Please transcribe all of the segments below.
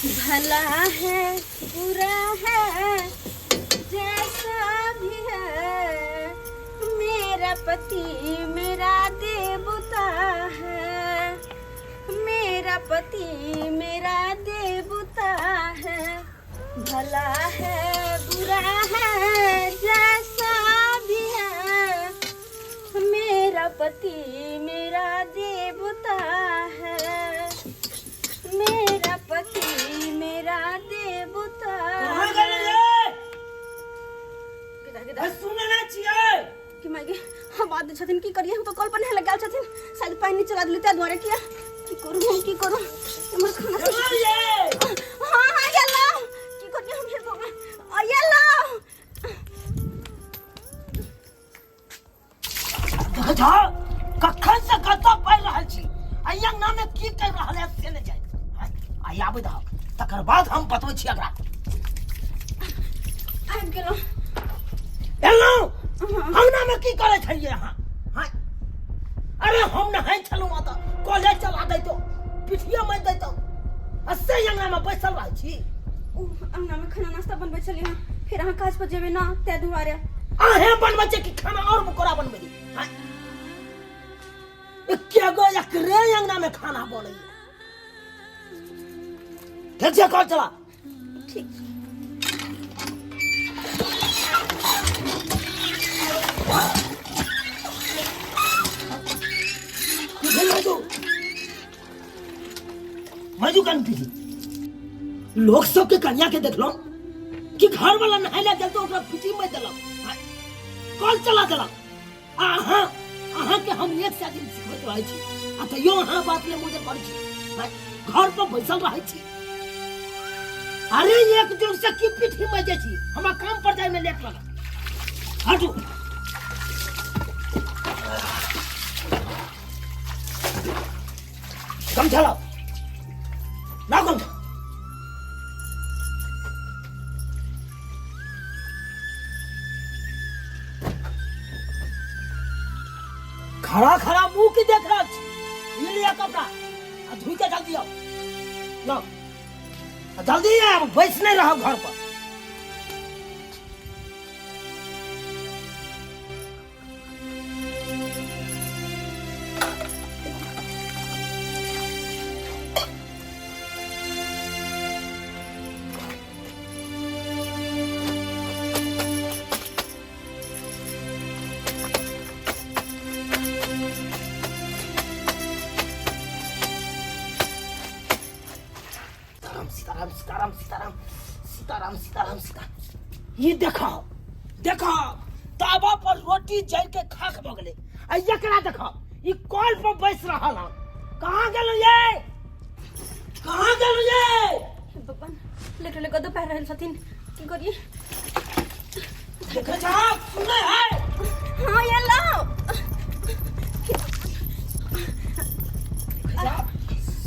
भला है बुरा है जैसा भी है, मेरा पति मेरा देवता है, मेरा पति मेरा देवता है। भला है बुरा है जैसा भी है, मेरा पति मेरा देवता है, मेरा पति मेरा देवता है। सुनना चाहिए कि मागे हम आदि छथिन की करिए, हम तो कल पर नहीं लगा छथिन, शायद पानी चला दिले त्या द्वारे किया की करू हम की करू हमर खाना से हां हां येला की करिए हम हे भगवान येला देखा कखन से कत पड़ रहल छी अयंग नामे की कर रहल है से न जाय आई आबे द तकर बाद हम बतबै छी एकरा आबि गेलो एलो अंगना में की करे छलिए अहाँ हां अरे हम नहीं छलू त कॉलेज चला दैतो पिठिया में दैतो असे अंगना में बैसल रह छी अंगना में खाना नाश्ता बनबै छली हां, फिर अहाँ काज पर जेबे ना त्या दुआरे आहे बनबै छै कि खाना और मुकोरा बनबै हां क्या गो एकरे अंगना में खाना बनै ठीक छै कॉल चला ठीक मजू कान पीजी लोग सब के कन्या के देखलो कि घर वाला नहाय ले गेल तो ओकरा पीटी में देलक कॉल चला देलक आहा के हम एक से दिन सिखबैत रहै छी आ त यो अहाँ बात ले मुझे करै छी घर पर बैसल रहै छी अरे एक दिन से की पीठी में जे छी हमरा काम पर जाय में लेट लगा हटू कम चलाओ ना कम खड़ा खड़ा मुंह की देख रहा छी ये लिया कपड़ा आ धुई के जल्दी आओ लो जल्दी आओ बैठ नहीं रहो घर पर सीताराम सीताराम सीताराम सीताराम सीताराम ये देखो देखो तावा पर रोटी जल के खाक भ गेले आ एकरा देखो ई कॉल पर बैस रहल ह कहां गेलु ये भगवान लेटे ले गदो पैर रहल छथिन की करिए देखे जा सुने है हां येला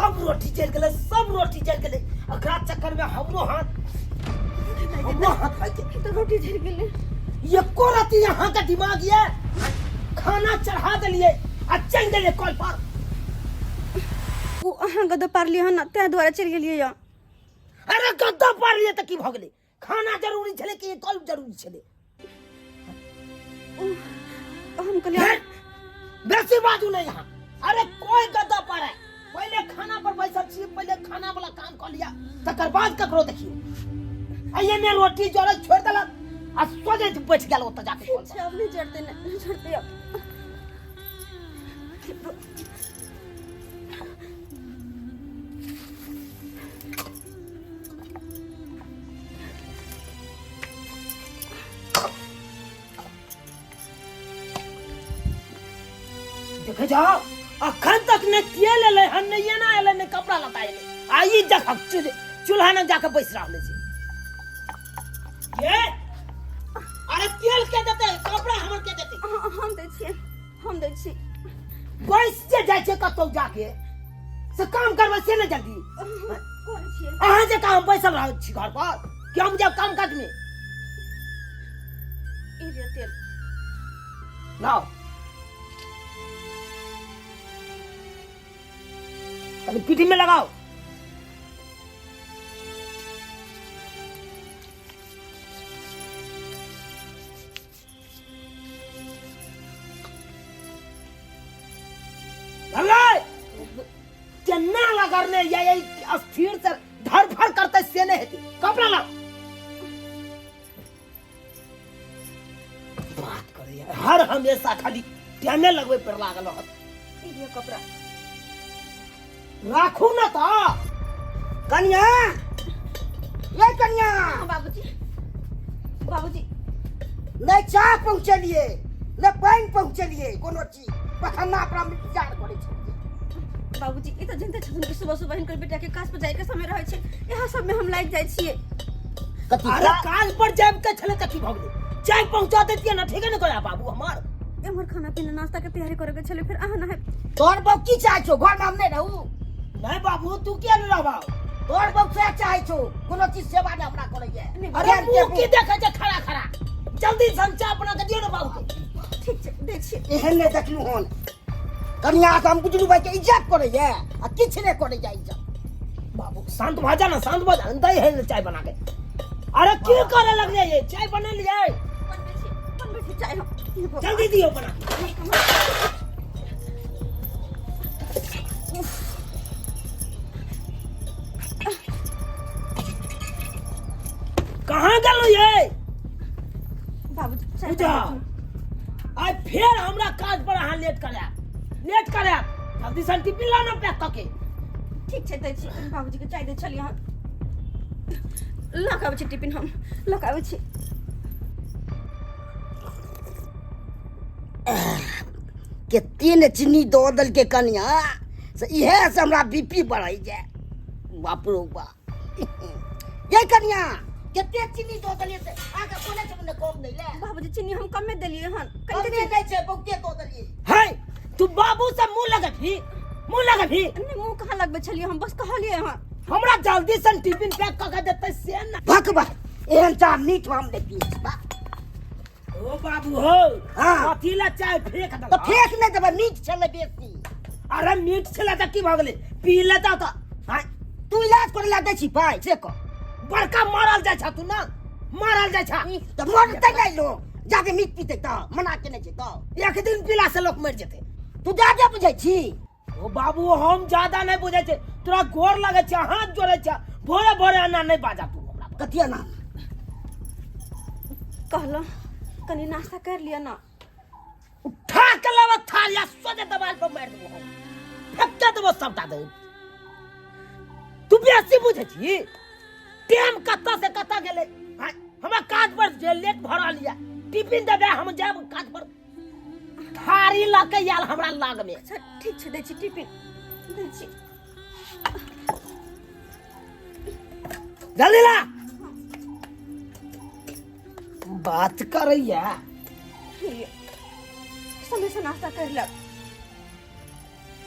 सब रोटी जल गेले अकरा चक्कर में हमरो हाथ भाई के तो रोटी जल गेले ये को राती यहाँ का दिमाग ये खाना चढ़ा दिए आ चल दिए कॉल पर वो अहाँ गदो पार लिया ना त्या द्वारा चल गेलिए या अरे गद्दा पार लिए त की भ गेले खाना जरूरी छले कि कॉल जरूरी छले हम कलिया बेसी बाजू नहीं यहाँ अरे कोई गद्दा पार है पहले खाना पर बैसल छी पहले खाना वाला काम कर लिया तकर बाद ककरो देखियो आइए ने रोटी जरे छोड़ देलक आ सोजे बैठ गेल ओत जाके अब नहीं चढ़ते नहीं छोड़ते अब देखे जाओ अखन तक ने तेल ले हन ने ये ना एले ने कपड़ा लता एले आई देख चूल्हा न जाके बैस रहले छी ये अरे तेल के देते कपड़ा हमर के देते हम दै छी बैस जे जाय छै कतौ जाके से काम करबे से न जल्दी कोन छी अहाँ जे काम बैसल रह छी घर पर कि हम जब काम काट में ई रे तेल लाओ अरे पीठी में लगाओ ये अस्थिर से धरफड़ करते से नहीं हेती कपड़ा ला बात करे यार हर हमेशा खाली टाइमे लगवे पर लागल रहत ये कपड़ा राखू न तो कन्या ये कन्या बाबूजी बाबूजी नहीं चाह पहुंचलिए न पानी पहुंचलिए कोनो चीज पखना अपना इंतजार करे छै बाबूजी ई तो जनते छथुन कि सुबह सुबह हिनकर बेटा के काज पर जाय के समय रहै छै यहाँ सब में हम लाग जाय छियै अरे काज पर जाब के छले त की भ गेलै चाय पहुंचा देतिए न ठीक है न कोया बाबू हमार एमहर खाना पीना नाश्ता के तैयारी करे के छले फिर अहाँ न है तोर बाप की चाहे छो घर में हम नहीं रहू नहीं बाबू तू क्या न रहबा तोर बाप से चाहे छो कोनो चीज सेवा ने हमरा करे है अरे तू की देखे छै खड़ा खड़ा जल्दी संचा अपना के दियो न बाबू के ठीक छै दै छी एहन ने देखलू हन कन्या से हम बुझलू भाई के इज्जत करे है आ किछ ने करे जाय इज्जत बाबू शांत भ जा ना शांत भ जा दई है चाय बना के अरे की करे लगले ये चाय बना लिए बनबै छी चाय हम जल्दी दियो बना कहां गेलो ये बाबूजी चाय पूजा आज फिर हमरा काज पर अहाँ लेट करे जल्दी सन टिफिन लाना पैक करके ठीक छै दै छी बाबूजी के चाय दै छलियै हम लगाबै छी टिफिन हम लगाबै छी केते ने चीनी दो दल के कन्या से इहे से हमरा बीपी बढ़ै जाय बाप रो बाप ये कन्या केते चीनी दो दलिए से आगे कोने से ने कम नहीं ले बाबूजी चीनी हम कमे देलियै हन कते नहीं छै बहुते दो दलिए है तू बाबू से मुंह लगभी नहीं मुंह कहां लगबै छलियै हम बस कहलियै हन हमरा जल्दी सन टिफिन पैक क के देतै से ना भकबा एहन चाह नीट हम नहीं पिए ओ बाबू हो हां कथी ला चाय फेंक दे तो फेंक नहीं देबा मीठ छले बेसी अरे मीठ छले त की भ गेलै पी लेता त हां तू इलाज करे ला दै छी पाई से क बड़का मारल जाय छ तू ना मारल जाय छ त मरते नहीं लो जाके मीठ पीते त मना के नहीं छै त एक दिन पीला से लोग मर जेते तू ज्यादा बुझै छी ओ बाबू हम ज्यादा नहीं बुझै छै तोरा गोर लगे छ हाथ जोड़े छ भोरे भोरे अन्ना नहीं बाजा तू हमरा कथिया ना कहलो कनी नाश्ता कर लिया ना उठा के लव थालिया सोजे दबाल पर मार देबो फेंक देबो सबटा दे तू बेसी बुझै छी टाइम कत्ता से कत्ता गेले हमरा काज पर जे लेट भरा लिया टिफिन देबे हम जाब काज पर थारी ला के याल हमरा लाग में अच्छा ठीक छै दै छी टिफिन दै छी जल्दी ला बात करैया समय से नाश्ता कर ले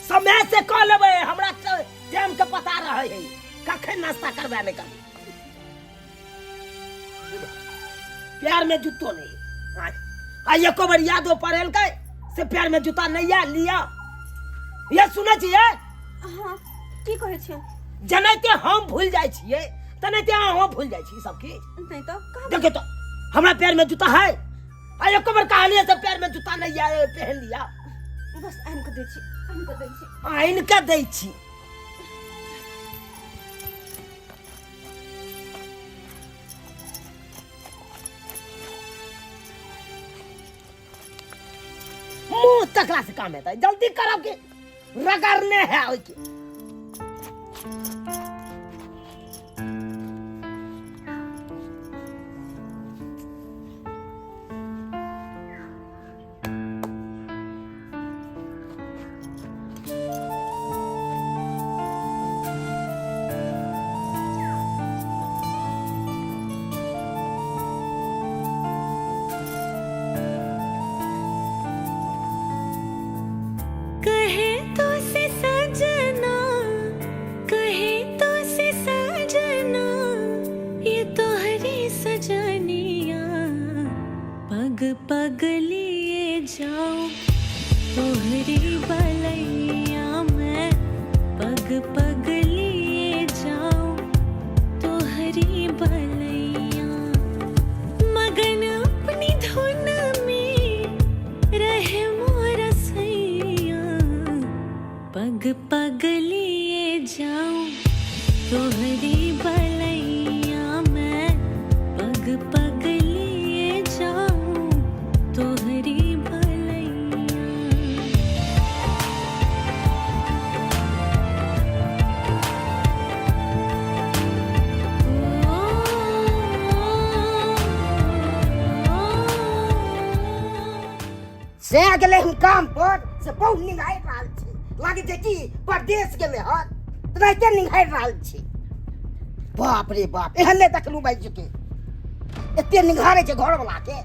समय से कह लेबै हमरा टाइम के पता रहे है कखन नाश्ता करबे नहीं कर पैर में जूतो नहीं आ एको बार यादो पड़ेल के से पैर में जूता नहीं आ लिया ये सुनै छियै हां की कहै छियै जनैते हम भूल जाय छियै तनैते अहाँ भूल जाय छी सब की नहीं तो कहां देखे तो हमरा पैर में जूता है आ एको बार कहलिए से पैर में जूता नहीं आ पहन लिया बस आइन के दै छी आइन के दै छी मुंह तकला से काम है जल्दी करो के रगड़ने है ओके पग लिए जाऊं तोहरी बलैया मैं पग पग लिए जाऊं तोहरी बलैया मगन अपनी धुन में रहे मोर सैया पग पग लिए जाऊं से गेले हम काम पर से बहुत निंगाइ रहल छी लागे छै कि परदेश गेले हन तनाइते निंगाइ रहल छी बाप रे बाप एहन नहि देखलू भाई जी के एते निंघारे छै घर वाला के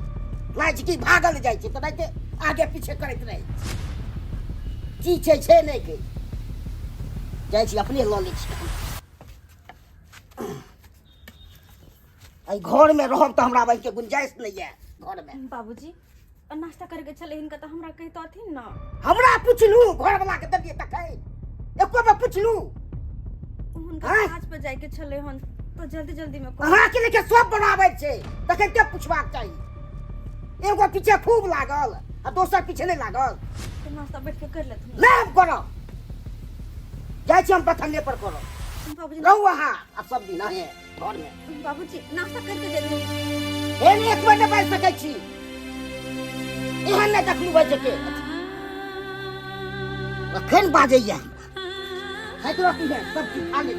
लागे छै कि भागल जाइ छै तनाइते आगे पीछे करैत रहै की छै नहि के जाइ छी अपने लऽ लै छी घर में रहब तो हमरा भाई के गुंजाइश नहीं है घर में बाबूजी नाश्ता करके चले हिनका तो हमरा कहतथिन ना हमरा पूछलू घर वाला के दबिए तकै एको बार पूछलू हुनका काज पे जाय के चले हन तो जल्दी जल्दी में अहाँ के लेके सब बनाबै छै तखन के पूछबाक चाही एगो पीछे खूब लागल आ दोसर पीछे नहीं लागल तो नाश्ता बैठ के कर लेथुन नहीं हम करब जाइ छी हम प्रथमे पर करब बाबूजी रहू अहाँ अब सब दिन है घर में बाबूजी नाश्ता करके दे दू एहन एक बार नहीं बैठ सकै छी एहन नहीं देखलू बैठ के अखन बाजैया है तो की है सब चीज खा ले